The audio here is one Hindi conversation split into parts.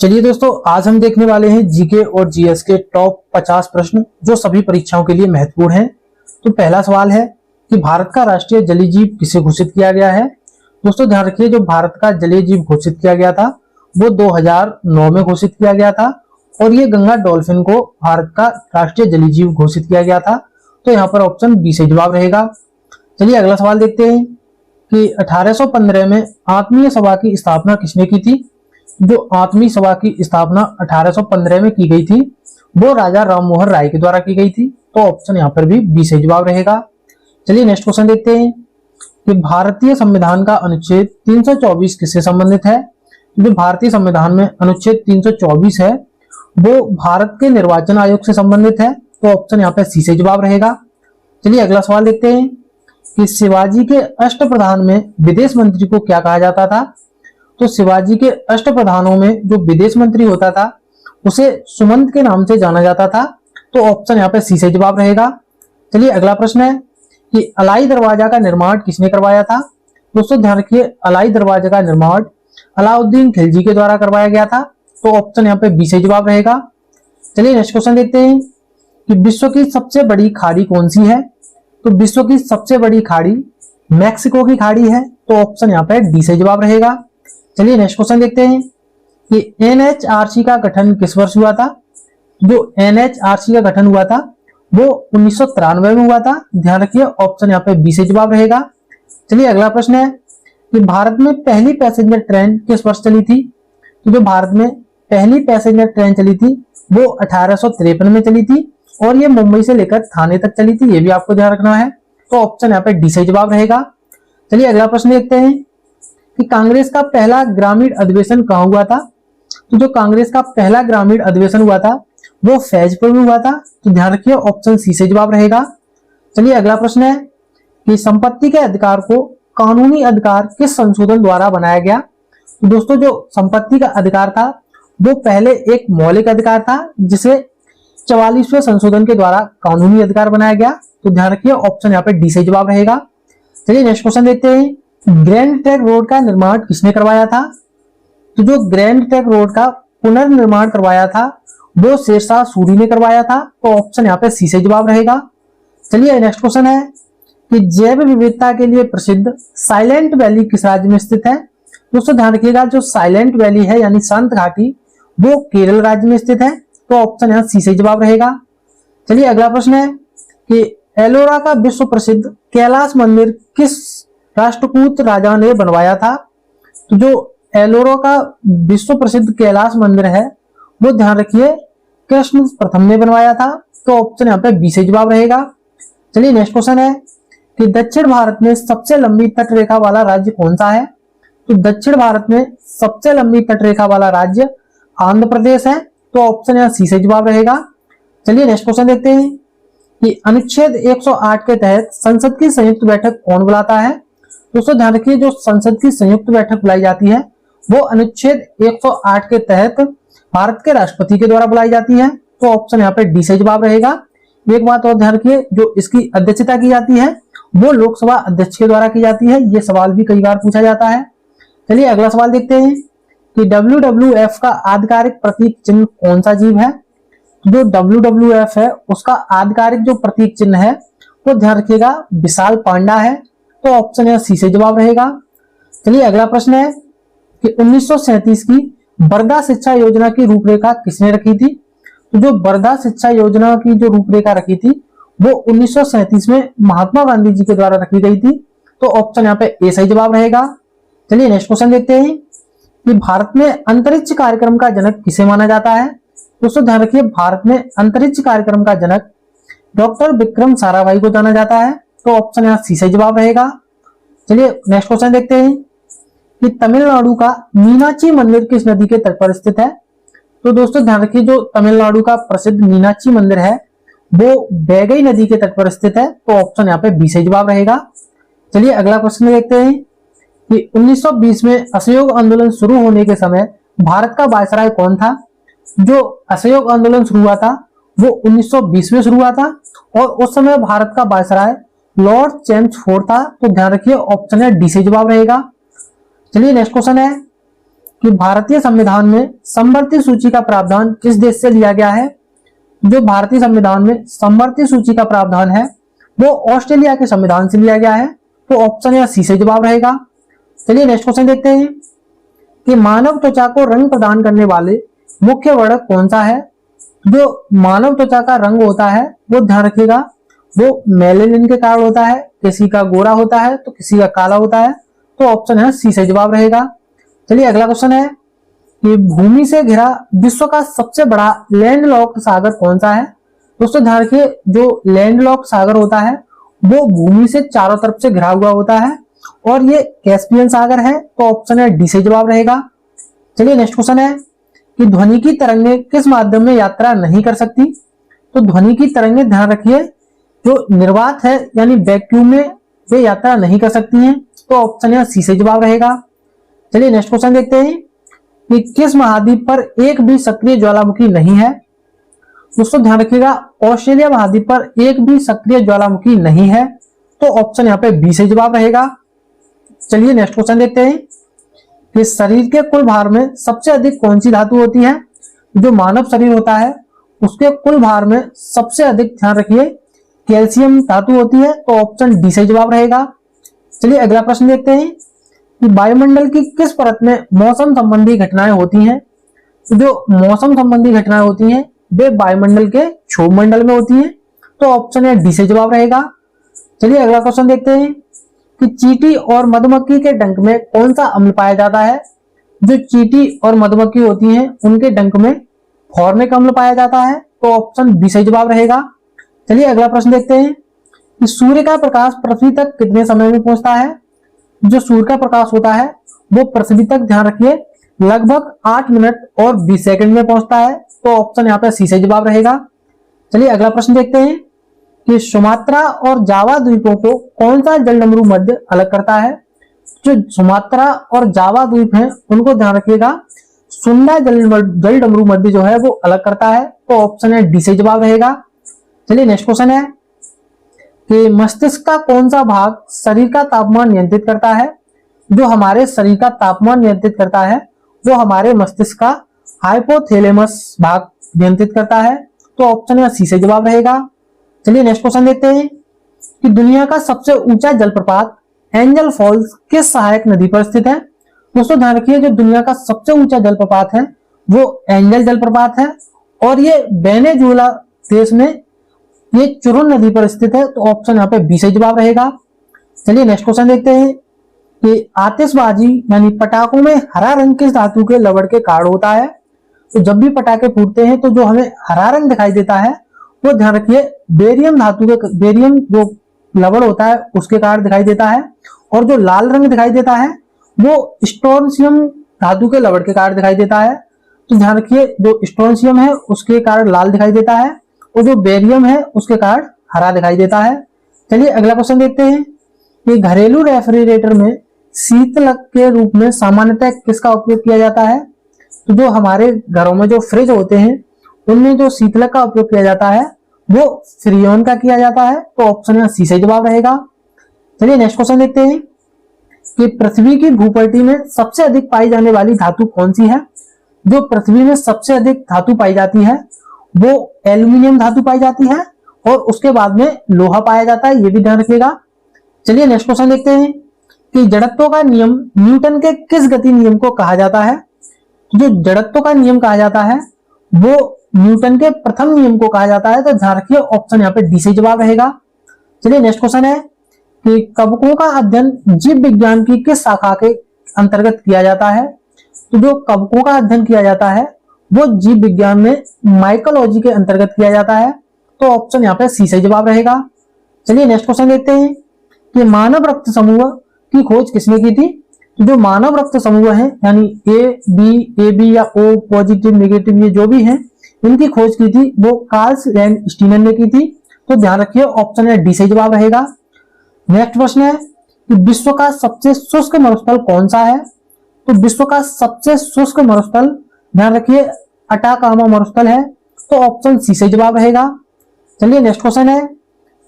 चलिए दोस्तों, आज हम देखने वाले हैं जीके और जीएस के टॉप 50 प्रश्न जो सभी परीक्षाओं के लिए महत्वपूर्ण हैं। तो पहला सवाल है कि भारत का राष्ट्रीय जलीय जीव किसे घोषित किया गया है। दोस्तों ध्यान रखिए, जो भारत का जलीय जीव घोषित किया गया था वो 2009 में घोषित किया गया था और ये गंगा डॉल्फिन को भारत का राष्ट्रीय जलीय जीव घोषित किया गया था। तो यहाँ पर ऑप्शन बी से जवाब रहेगा। चलिए अगला सवाल देखते हैं कि 1815 में आत्मीय सभा की स्थापना किसने की थी। जो आत्मीय सभा की स्थापना 1815 में की गई थी वो राजा राममोहन राय के द्वारा की गई थी। तो ऑप्शन यहाँ पर भी बी से जवाब रहेगा। चलिए नेक्स्ट क्वेश्चन देखते हैं कि भारतीय संविधान का अनुच्छेद 324 किससे संबंधित है। जो भारतीय संविधान में अनुच्छेद 324 है वो भारत के निर्वाचन आयोग से संबंधित है। तो ऑप्शन यहाँ पे सी से जवाब रहेगा। चलिए अगला सवाल देखते हैं कि शिवाजी के अष्टप्रधान में विदेश मंत्री को क्या कहा जाता था। तो शिवाजी के अष्टप्रधानों में जो विदेश मंत्री होता था उसे सुमंत के नाम से जाना जाता था। तो ऑप्शन यहाँ पे सी से जवाब रहेगा। चलिए अगला प्रश्न है कि अलाई दरवाजा का निर्माण किसने करवाया था। दोस्तों ध्यान रखिए, अलाई दरवाजा का निर्माण अलाउद्दीन खिलजी के द्वारा करवाया गया था। तो ऑप्शन यहाँ पे बी से जवाब रहेगा। चलिए नेक्स्ट क्वेश्चन देखते हैं कि विश्व की सबसे बड़ी खाड़ी कौन सी है। तो विश्व की सबसे बड़ी खाड़ी मैक्सिको की खाड़ी है। तो ऑप्शन यहाँ पे डी से जवाब रहेगा। चलिए नेक्स्ट क्वेश्चन देखते हैं कि एनएचआरसी का गठन किस वर्ष हुआ था। जो एनएचआरसी का गठन हुआ था वो 1993 में हुआ था। ध्यान रखिए, ऑप्शन यहाँ पे बी से जवाब रहेगा। चलिए अगला प्रश्न है कि भारत में पहली पैसेंजर ट्रेन किस वर्ष चली थी। तो जो भारत में पहली पैसेंजर ट्रेन चली थी वो 1853 में चली थी और ये मुंबई से लेकर थाने तक चली थी। ये भी आपको ध्यान रखना है। तो ऑप्शन यहाँ पे डी से जवाब रहेगा। चलिए अगला प्रश्न देखते हैं कि कांग्रेस का पहला ग्रामीण अधिवेशन कहाँ हुआ था। तो जो कांग्रेस का पहला ग्रामीण अधिवेशन हुआ था वो फैजपुर में हुआ था। तो ध्यान रखिए, ऑप्शन सी से जवाब रहेगा। चलिए अगला प्रश्न है कि संपत्ति के अधिकार को कानूनी अधिकार किस संशोधन द्वारा बनाया गया। तो दोस्तों जो संपत्ति का अधिकार था वो पहले एक मौलिक अधिकार था जिसे 44वें संशोधन के द्वारा कानूनी अधिकार बनाया गया। तो ध्यान रखिए, ऑप्शन यहाँ पे डी से जवाब रहेगा। चलिए नेक्स्ट क्वेश्चन देखते हैं, ग्रैंड ट्रैंक रोड का निर्माण किसने करवाया था। तो जो ग्रैंड ट्रैंक रोड का पुनर्निर्माण करवाया था वो शेरशाह सूरी ने करवाया था। तो ऑप्शन यहाँ पे सी से जवाब रहेगा। चलिए नेक्स्ट क्वेश्चन है कि जैव विविधता के लिए प्रसिद्ध साइलेंट वैली किस राज्य में स्थित है। दोस्तों ध्यान रखिएगा, जो साइलेंट वैली है यानी शांत घाटी वो केरल राज्य में स्थित है। तो ऑप्शन यहाँ सी से जवाब रहेगा। चलिए अगला प्रश्न है कि एलोरा का विश्व प्रसिद्ध कैलाश मंदिर किस राष्ट्रकूट राजा ने बनवाया था। तो जो एलोरा का विश्व प्रसिद्ध कैलाश मंदिर है वो ध्यान रखिए कृष्ण प्रथम ने बनवाया था। तो ऑप्शन यहाँ पे बी से जवाब रहेगा। चलिए नेक्स्ट क्वेश्चन है कि दक्षिण भारत में सबसे लंबी तट रेखा वाला राज्य कौन सा है। तो दक्षिण भारत में सबसे लंबी तट रेखा वाला राज्य आंध्र प्रदेश है। तो ऑप्शन यहाँ सी से जवाब रहेगा। चलिए नेक्स्ट क्वेश्चन देखते हैं कि अनुच्छेद 108 के तहत संसद की संयुक्त बैठक कौन बुलाता है। दोस्तों ध्यान रखिए, जो संसद की संयुक्त बैठक बुलाई जाती है वो अनुच्छेद 108 के तहत भारत के राष्ट्रपति के द्वारा बुलाई जाती है। तो ऑप्शन यहाँ पे डी से जवाब रहेगा। एक बात और ध्यान रखिए, जो इसकी अध्यक्षता की जाती है वो लोकसभा अध्यक्ष के द्वारा की जाती है। ये सवाल भी कई बार पूछा जाता है। चलिए अगला सवाल देखते हैं कि WWF का आधिकारिक प्रतीक चिन्ह कौन सा जीव है। जो WWF है उसका आधिकारिक जो प्रतीक चिन्ह है वो ध्यान रखिएगा विशाल पांडा है। तो ऑप्शन है सी से जवाब रहेगा। चलिए अगला प्रश्न है कि 1937 की वर्धा शिक्षा योजना की रूपरेखा किसने रखी थी। तो जो वर्धा शिक्षा योजना की जो रूपरेखा रखी थी वो 1937 में महात्मा गांधी जी के द्वारा रखी गई थी। तो ऑप्शन यहाँ पे ए सही जवाब रहेगा। चलिए नेक्स्ट क्वेश्चन देखते हैं कि भारत में अंतरिक्ष कार्यक्रम का जनक किसे माना जाता है। दोस्तों ध्यान रखिए, भारत में अंतरिक्ष कार्यक्रम का जनक डॉक्टर विक्रम साराभाई को जाना जाता है। तो ऑप्शन यहाँ सी से जवाब रहेगा। चलिए नेक्स्ट क्वेश्चन देखते हैं कि तमिलनाडु का मीनाक्षी मंदिर किस नदी के तट पर स्थित है। तो दोस्तों ध्यान रखिए, जो तमिलनाडु का प्रसिद्ध मीनाक्षी मंदिर है वो बैगई नदी के तट पर स्थित है। तो ऑप्शन यहाँ पे बी से जवाब रहेगा। चलिए अगला प्रश्न देखते हैं कि 1920 में असहयोग आंदोलन शुरू होने के समय भारत का वायसराय कौन था। जो असहयोग आंदोलन शुरू हुआ था वो 1920 में शुरू हुआ था और उस समय भारत का वायसराय लॉर्ड चेम्सफोर्ड था। तो ध्यान रखिए, ऑप्शन है डी से जवाब रहेगा। चलिए नेक्स्ट क्वेश्चन है कि भारतीय संविधान में समवर्ती सूची का प्रावधान किस देश से लिया गया है? जो भारतीय संविधान में समवर्ती सूची का प्रावधान है वो ऑस्ट्रेलिया के संविधान से लिया गया है। तो ऑप्शन या सी से जवाब रहेगा। चलिए नेक्स्ट क्वेश्चन देखते हैं कि मानव त्वचा को रंग प्रदान करने वाले मुख्य वर्णक कौन सा है? जो मानव त्वचा का रंग होता है वो ध्यान रखिएगा वो मेलेनिन के कारण होता है, किसी का गोरा होता है तो किसी का काला होता है। तो ऑप्शन है सी से जवाब रहेगा। चलिए अगला क्वेश्चन है कि भूमि से घिरा विश्व का सबसे बड़ा लैंडलॉक्ड सागर कौन सा है? दोस्तों ध्यान रखिए जो लैंडलॉक्ड सागर होता है वो भूमि से चारों तरफ से घिरा हुआ होता है और ये कैस्पियन सागर है। तो ऑप्शन है डी से जवाब रहेगा। चलिए नेक्स्ट क्वेश्चन है कि ध्वनि की तरंगें किस माध्यम में यात्रा नहीं कर सकती? तो ध्वनि की तरंगें ध्यान रखिए जो निर्वात है यानी वैक्यूम में वे यात्रा नहीं कर सकती हैं। तो ऑप्शन है सी से जवाब रहेगा। चलिए नेक्स्ट क्वेश्चन देखते हैं कि किस महाद्वीप पर एक भी सक्रिय ज्वालामुखी नहीं है? दोस्तों ध्यान रखिएगा ऑस्ट्रेलिया महाद्वीप पर एक भी सक्रिय ज्वालामुखी नहीं है। तो ऑप्शन यहाँ पे बी से जवाब रहेगा। चलिए नेक्स्ट क्वेश्चन देखते हैं कि शरीर के कुल भार में सबसे अधिक कौन सी धातु होती है? जो मानव शरीर होता है उसके कुल भार में सबसे अधिक ध्यान रखिए कैल्शियम धातु होती है। तो ऑप्शन डी से जवाब रहेगा। चलिए अगला प्रश्न देखते हैं कि वायुमंडल की किस परत में मौसम संबंधी घटनाएं होती हैं? जो मौसम संबंधी घटनाएं होती हैं वे वायुमंडल के क्षोभ मंडल में होती हैं। तो ऑप्शन है डी से जवाब रहेगा। चलिए अगला क्वेश्चन देखते हैं कि चींटी और मधुमक्खी के डंक में कौन सा अम्ल पाया जाता है? जो चींटी और मधुमक्खी होती हैं उनके डंक में फॉर्मिक अम्ल पाया जाता है। तो ऑप्शन बी से जवाब रहेगा। चलिए अगला प्रश्न देखते हैं कि सूर्य का प्रकाश पृथ्वी तक कितने समय में पहुंचता है? जो सूर्य का प्रकाश होता है वो पृथ्वी तक ध्यान रखिए लगभग 8 मिनट और 20 सेकंड में पहुंचता है। तो ऑप्शन यहाँ पे सी से जवाब रहेगा। चलिए अगला प्रश्न देखते हैं कि सुमात्रा और जावा द्वीपों को कौन सा जलडमरू मध्य अलग करता है? जो सुमात्रा और जावा द्वीप हैं उनको ध्यान रखिएगा सुंडा जलडमरू मध्य जो है वो अलग करता है। तो ऑप्शन है डी से जवाब रहेगा। चलिए नेक्स्ट क्वेश्चन है कि मस्तिष्क का कौन सा भाग शरीर का तापमान नियंत्रित करता है? जो हमारे शरीर का तापमान नियंत्रित करता है वो हमारे मस्तिष्क का हाइपोथैलेमस भाग नियंत्रित करता है। तो ऑप्शन है सी से जवाब रहेगा। चलिए नेक्स्ट क्वेश्चन देखते हैं कि दुनिया का सबसे ऊंचा जलप्रपात एंजल फॉल्स किस सहायक नदी पर स्थित है? दोस्तों ध्यान रखिए जो दुनिया का सबसे ऊंचा जलप्रपात है वो एंजल जलप्रपात है और ये वेनेजुएला देश में ये चुरुन नदी पर स्थित है। तो ऑप्शन यहाँ पे बी से जवाब रहेगा। चलिए नेक्स्ट क्वेश्चन देखते हैं कि आतिशबाजी यानी पटाखों में हरा रंग किस धातु के लवड़ के कारण होता है? तो जब भी पटाखे फूटते हैं तो जो हमें हरा रंग दिखाई देता है वो ध्यान रखिए बेरियम धातु के बेरियम जो लवड़ होता है उसके कारण दिखाई देता है और जो लाल रंग दिखाई देता है वो स्ट्रोंशियम धातु के लवड़ के कारण दिखाई देता है। तो ध्यान रखिए जो स्ट्रोंशियम है उसके कारण लाल दिखाई देता है और जो बेरियम है उसके कारण हरा दिखाई देता है। चलिए अगला क्वेश्चन देखते हैं कि घरेलू रेफ्रिजरेटर में शीतलक के रूप में सामान्यतः किसका उपयोग किया जाता है? तो जो हमारे घरों में जो फ्रिज होते हैं उनमें जो शीतलक का उपयोग किया जाता है वो फ्रीऑन का किया जाता है। तो ऑप्शन सी से जवाब रहेगा। चलिए नेक्स्ट क्वेश्चन देखते हैं कि पृथ्वी की भूपटल में सबसे अधिक पाई जाने वाली धातु कौन सी है? जो पृथ्वी में सबसे अधिक धातु पाई जाती है वो एल्यूमिनियम धातु पाई जाती है और उसके बाद में लोहा पाया जाता है, ये भी ध्यान रखिएगा। चलिए नेक्स्ट क्वेश्चन देखते हैं कि जड़त्व का नियम न्यूटन के किस गति नियम को कहा जाता है? जो जड़त्व का नियम कहा जाता है वो न्यूटन के प्रथम नियम को कहा जाता है। तो ध्यान रखिए ऑप्शन यहाँ पे डी से जवाब रहेगा। चलिए नेक्स्ट क्वेश्चन है कि कवकों का अध्ययन जीव विज्ञान की किस शाखा के अंतर्गत किया जाता है? तो जो कवकों का अध्ययन किया जाता है वो जीव विज्ञान में माइकोलॉजी के अंतर्गत किया जाता है। तो ऑप्शन यहाँ पे सी से जवाब रहेगा। चलिए नेक्स्ट क्वेश्चन देखते हैं कि मानव रक्त समूह की खोज किसने की थी? जो मानव रक्त समूह है यानी ए बी या ओ पॉजिटिव नेगेटिव ये जो भी है इनकी खोज की थी वो कार्ल वैन स्टीनर ने की थी। तो ध्यान रखिए ऑप्शन है डी से जवाब रहेगा। नेक्स्ट प्रश्न है कि विश्व का सबसे शुष्क मरुस्थल कौन सा है? तो विश्व का सबसे शुष्क मरुस्थल ध्यान रखिए अटाकामा मरुस्थल है। तो ऑप्शन सी से जवाब रहेगा। चलिए नेक्स्ट क्वेश्चन है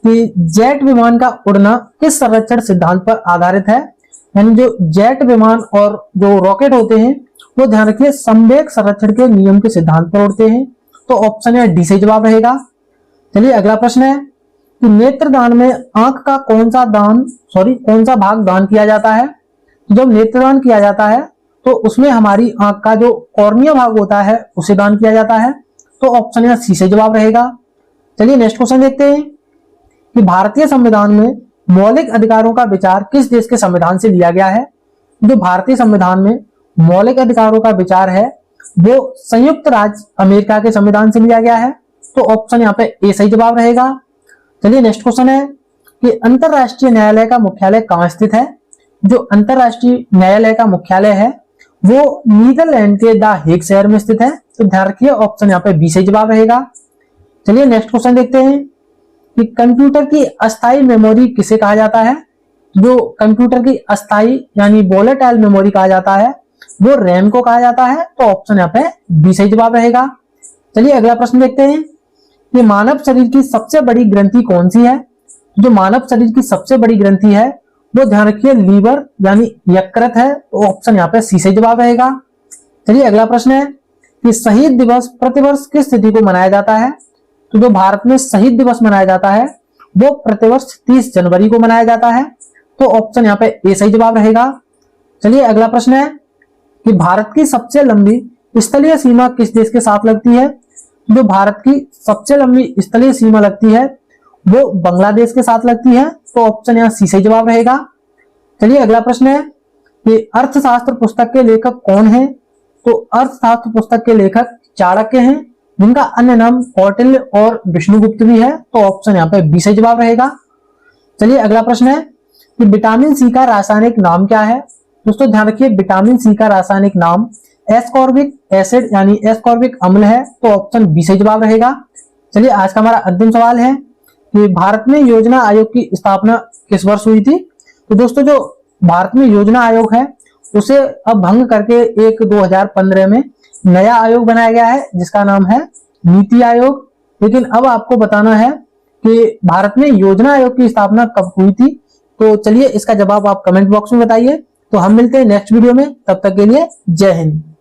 कि जेट विमान का उड़ना किस संरक्षण सिद्धांत पर आधारित है? यानी जो जेट विमान और जो रॉकेट होते हैं वो ध्यान रखिए संवेग संरक्षण के नियम के सिद्धांत पर उड़ते हैं। तो ऑप्शन है डी सही जवाब रहेगा। चलिए अगला प्रश्न है कि नेत्रदान में आंख का कौन सा भाग दान किया जाता है। जब नेत्रदान किया जाता है तो उसमें हमारी आंख का जो कॉर्निया भाग होता है उसे दान किया जाता है। तो ऑप्शन है सी सही जवाब रहेगा। चलिए नेक्स्ट क्वेश्चन देखते हैं कि भारतीय संविधान में मौलिक अधिकारों का विचार किस देश के संविधान से लिया गया है। जो भारतीय संविधान में मौलिक अधिकारों का विचार है वो संयुक्त राज्य अमेरिका के संविधान से लिया गया है। तो ऑप्शन यहाँ पे ए सही जवाब रहेगा। चलिए नेक्स्ट क्वेश्चन है कि अंतरराष्ट्रीय न्यायालय का मुख्यालय कहाँ स्थित है। जो अंतरराष्ट्रीय न्यायालय का मुख्यालय है वो नीदरलैंड के द हेग शहर में स्थित है। तो ध्यान रखिए ऑप्शन यहाँ पे बी सही जवाब रहेगा। चलिए नेक्स्ट क्वेश्चन देखते हैं कि कंप्यूटर की अस्थायी मेमोरी किसे कहा जाता है। जो कंप्यूटर की अस्थायी यानी वोलेटाइल मेमोरी कहा जाता है वो रैम को कहा जाता है। तो ऑप्शन यहाँ पे बी सही जवाब रहेगा। चलिए अगला प्रश्न देखते हैं कि मानव शरीर की सबसे बड़ी ग्रंथि कौन सी है। जो मानव शरीर की सबसे बड़ी ग्रंथि है वो ध्यान रखिए लीवर यानी यकृत है। तो ऑप्शन यहाँ पे सी सही जवाब रहेगा। चलिए अगला प्रश्न है कि शहीद दिवस प्रतिवर्ष किस तिथि को मनाया जाता है। तो जो भारत में शहीद दिवस मनाया जाता है वो प्रतिवर्ष 30 जनवरी को मनाया जाता है। तो ऑप्शन यहाँ पे ए सही जवाब रहेगा। चलिए अगला प्रश्न है कि भारत की सबसे लंबी स्थलीय सीमा किस देश के साथ लगती है। जो भारत की सबसे लंबी स्थलीय सीमा लगती है वो बांग्लादेश के साथ लगती है। तो ऑप्शन यहाँ सी सही जवाब रहेगा। चलिए अगला प्रश्न है कि अर्थशास्त्र पुस्तक के लेखक कौन है। तो अर्थशास्त्र पुस्तक के लेखक चाणक्य हैं जिनका अन्य नाम कौटिल्य और विष्णुगुप्त भी है। तो ऑप्शन यहाँ पे बी सही जवाब रहेगा। चलिए अगला प्रश्न है कि विटामिन सी का रासायनिक नाम क्या है। दोस्तों ध्यान रखिए विटामिन सी का रासायनिक नाम एस्कॉर्बिक एसिड यानी एस्कॉर्बिक अम्ल है। तो ऑप्शन बी सही जवाब रहेगा। चलिए आज का हमारा अंतिम सवाल है कि भारत में योजना आयोग की स्थापना किस वर्ष हुई थी। तो दोस्तों जो भारत में योजना आयोग है उसे अब भंग करके एक 2015 में नया आयोग बनाया गया है जिसका नाम है नीति आयोग। लेकिन अब आपको बताना है कि भारत में योजना आयोग की स्थापना कब हुई थी। तो चलिए इसका जवाब आप कमेंट बॉक्स में बताइए। तो हम मिलते हैं नेक्स्ट वीडियो में, तब तक के लिए जय हिंद।